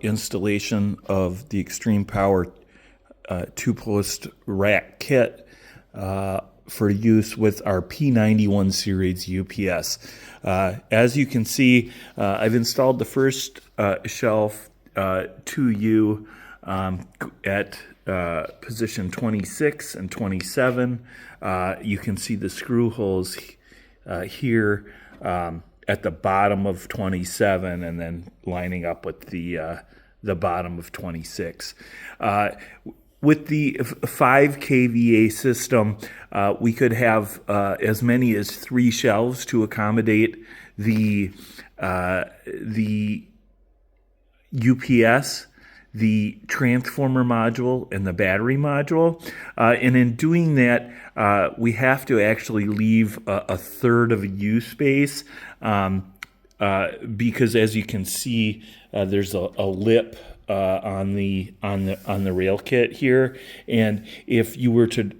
Installation of the Extreme Power two-post rack kit for use with our P91 series UPS. As you can see, I've installed the first shelf 2U at position 26 and 27. You can see the screw holes here at the bottom of 27 and then lining up with the bottom of 26. With the 5 kVA system, we could have as many as 3 shelves to accommodate the UPS, the transformer module, and the battery module. And in doing that, we have to actually leave a third of a U space because, as you can see, there's a lip on the rail kit here, and if you were to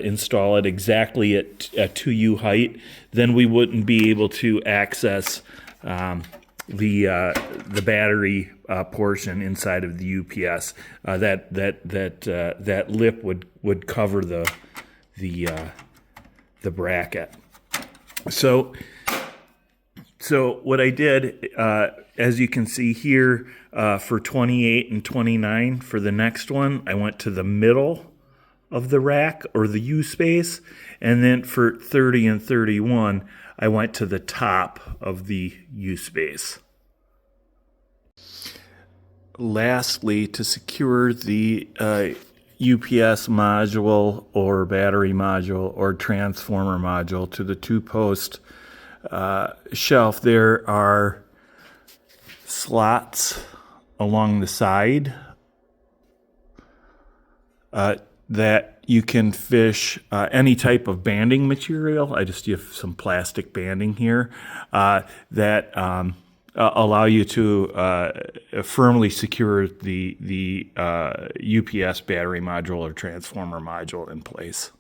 install it exactly at 2U height, then we wouldn't be able to access the battery portion inside of the UPS. That lip would cover the bracket. So what I did, as you can see here, for 28 and 29, for the next one, I went to the middle of the rack, or the U space, and then for 30 and 31, I went to the top of the U space. Lastly, to secure the UPS module or battery module or transformer module to the two-post shelf, there are slots along the side that you can fish any type of banding material. I just have some plastic banding here that allow you to firmly secure the UPS battery module or transformer module in place.